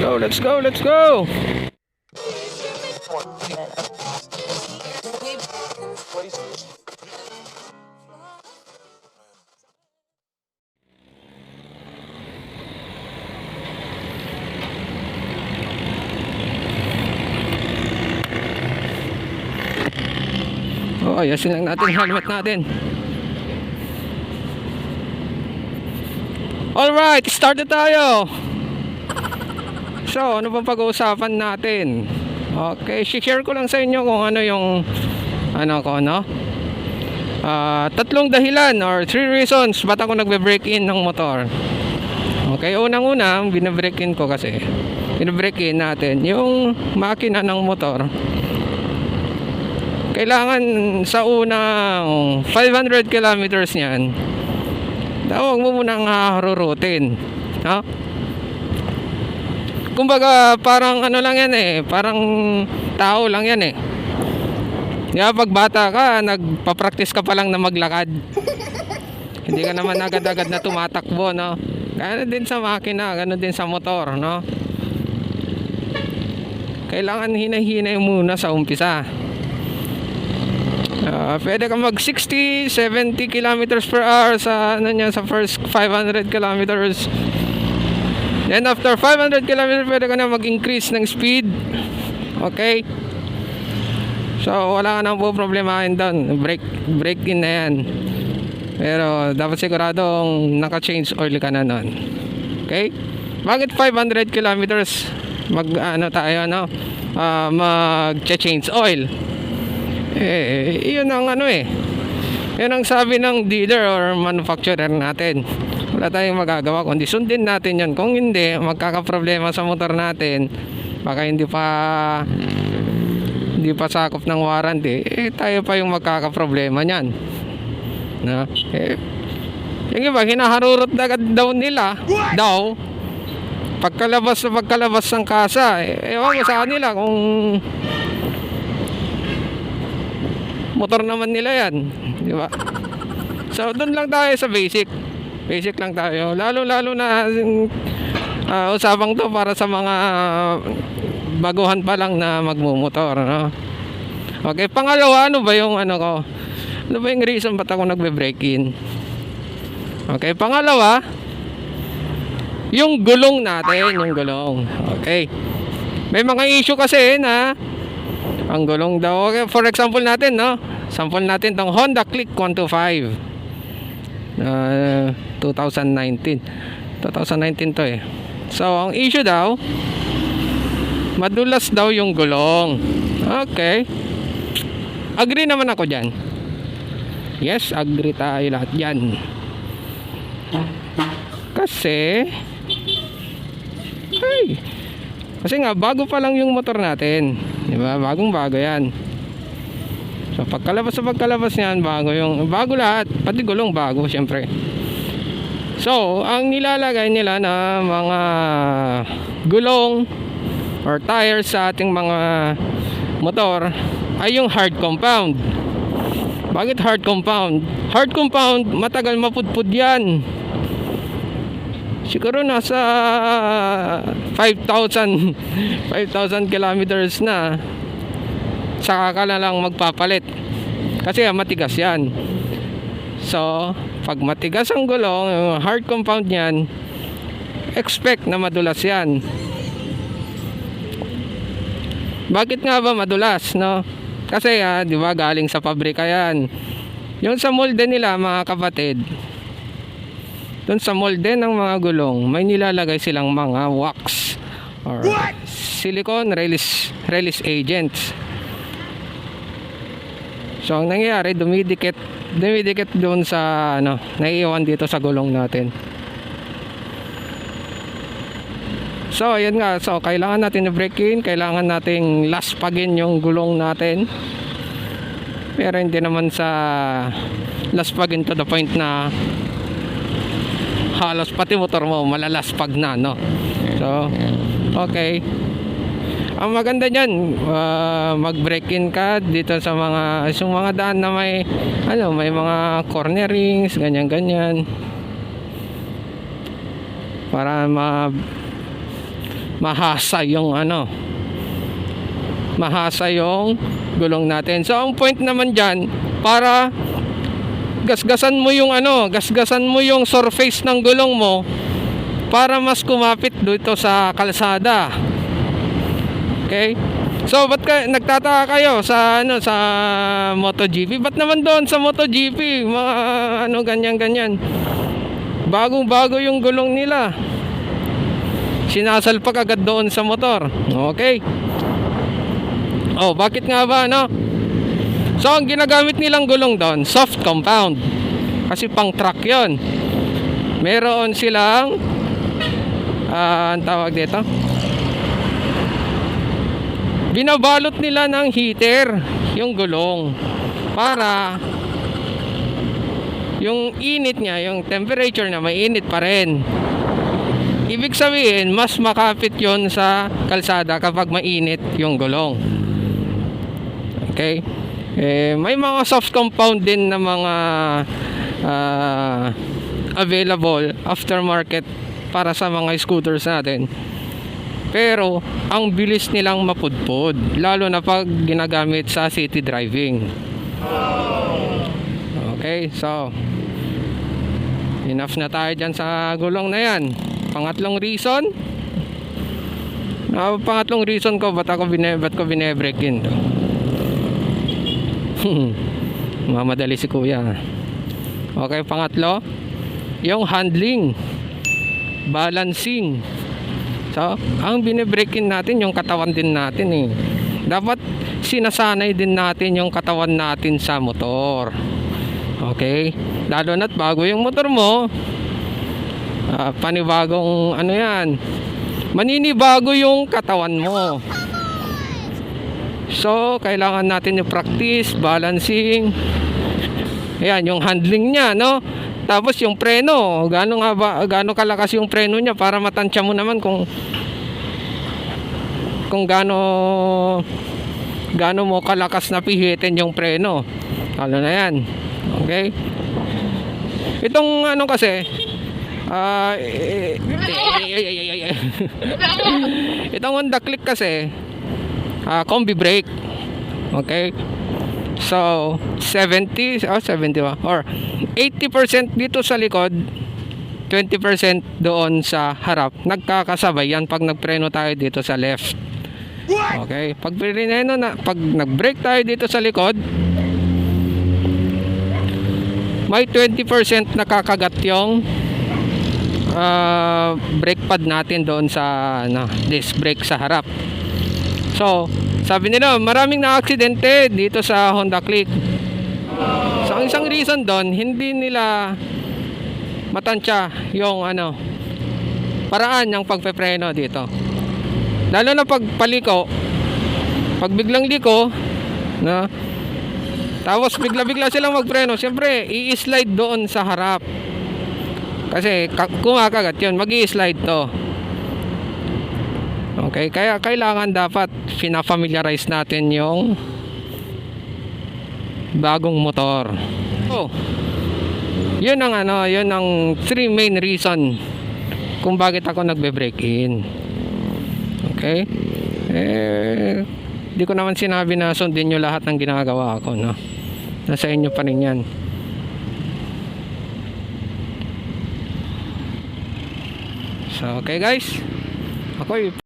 go, let's go, let's go. Oh, ayasin lang natin yung helmet natin. Alright, start na tayo. So, ano bang pag-uusapan natin? Okay, share ko lang sa inyo kung ano yung tatlong dahilan or 3 reasons ba't ako nagbe-break in ng motor. Okay, unang-una, binabreak in ko kasi binabreak in natin yung makina ng motor. Kailangan sa unang 500 kilometers niyan, huwag mo munang harurutin, no? Kumbaga parang ano lang yan parang tao lang yan Kaya pag bata ka, nagpa-practice ka pa lang na maglakad. Hindi ka naman agad-agad na tumatakbo, no? Gano'n din sa makina, gano'n din sa motor, no? Kailangan hinay-hinay muna sa umpisa. Pwede ka mag 60, 70 kilometers per hour sa sa first 500 kilometers. Then after 500 kilometers, pwede ka na mag-increase ng speed. Okay? So wala ka nang problemahin doon. Break in na yan. Pero dapat siguradong naka-change oil ka na nun. Okay? Bakit 500 kilometers mag-change oil? Yun ang yun ang sabi ng dealer or manufacturer natin. Wala tayong magagawa kundi sundin natin yun. Kung hindi, magkakaproblema sa motor natin. Baka hindi pa sakop ng warranty, tayo pa yung magkakaproblema niyan. No? Yung iba, hinaharurot na agad daw nila. Daw. Pagkalabas ng kasa, ewan ko sa kanila kung motor naman nila yan, di ba? So doon lang tayo sa basic lang tayo, lalo na usapang to para sa mga baguhan pa lang na magmumotor, no? Okay, pangalawa, ano ba yung reason ba't ako nagbe-break in? Okay, pangalawa, yung gulong natin, okay, may mga issue kasi na ang gulong daw. Okay, for example natin, no? Sample natin tong Honda Click 125. 2019 to So, ang issue daw, madulas daw yung gulong. Okay. Agree naman ako dyan. Yes, agree tayo lahat dyan. Kasi nga bago pa lang yung motor natin, di ba? Bagong-bago yan. So pagkalabas niyan, bago lahat, pati gulong bago syempre. So ang nilalagay nila na mga gulong or tires sa ating mga motor ay yung hard compound. Bakit hard compound? Hard compound, matagal mapudpud yan. Siguro nasa 5,000 kilometers na, saka ka na lang magpapalit kasi matigas yan. So pag matigas ang gulong, yung hard compound yan, expect na madulas yan. Bakit nga ba madulas, no? Kasi di ba, galing sa pabrika yan. Yung sa molde nila, mga kapatid, doon sa molde ng mga gulong, may nilalagay silang mga wax or silicone release agents. So ang nangyayari, dumidikit doon sa naiiwan dito sa gulong natin. So ayun nga, so kailangan natin i-break in, kailangan nating laspagin yung gulong natin. Pero hindi naman sa laspagin to the point na halos pati motor mo malalaspag na, no? So okay, ang maganda niyan, mag-break in ka dito sa mga daan na may mga cornerings, ganyan para mahasa yung mahasa yung gulong natin. So ang point naman dyan, para gasgasan mo yung surface ng gulong mo para mas kumapit dito sa kalsada. Okay? So ba't nagtataka kayo sa sa MotoGP? Ba't naman doon sa MotoGP mga ganyan? Bagong-bago yung gulong nila. Sinasalpak agad doon sa motor. Okay? Oh, bakit nga ba, So, ang ginagamit nilang gulong doon, soft compound. Kasi pang truck yon. Meron silang, ang tawag dito, binabalot nila ng heater yung gulong para yung init niya, yung temperature na mainit pa rin. Ibig sabihin, mas makapit yon sa kalsada kapag mainit yung gulong. Okay? May mga soft compound din na mga available aftermarket para sa mga scooters natin. Pero ang bilis nilang mapudpod, lalo na pag ginagamit sa city driving. Okay, so enough na tayo dyan sa gulong na yan. Pangatlong reason ko ba't ko bine-break in to. Mamadali si kuya. Okay, pangatlo, yung handling, balancing. So, ang bine-break in natin yung katawan din natin eh. Dapat sinasanay din natin yung katawan natin sa motor. Okay? Lalo na't bago yung motor mo, panibagong yan, maninibago yung katawan mo. So, kailangan natin yung practice, balancing. Ayan, yung handling niya, Tapos yung preno, gaano kalakas yung preno niya para matansya mo naman kung gaano mo kalakas na pihitin yung preno. Lalo na yan. Okay? Itong kasi, itong Honda Click kasi, combi brake. Okay? So 70 or 80% dito sa likod, 20% doon sa harap. Nagkakasabay yan pag nagpreno tayo dito sa left. Okay? Pag nag-brake tayo dito sa likod, may 20% nakakagat yung brake pad natin doon sa disc brake sa harap. So, sabi nila, maraming na-aksidente dito sa Honda Click. So, ang isang reason doon, hindi nila matansya yung paraan ng pagpepreno dito. Lalo na pag paliko, pag biglang liko, tapos bigla-bigla silang magpreno, siyempre, i-slide doon sa harap. Kasi kumakagat yun, mag-i-slide to. Okay, kaya kailangan dapat fina-familiarize natin yung bagong motor. So, yun ang 3 main reason kung bakit ako nagbe-break in. Okay? Di ko naman sinabi na sundin nyo lahat ng ginagawa ko, nasa inyo pa rin yan. So, okay guys, ako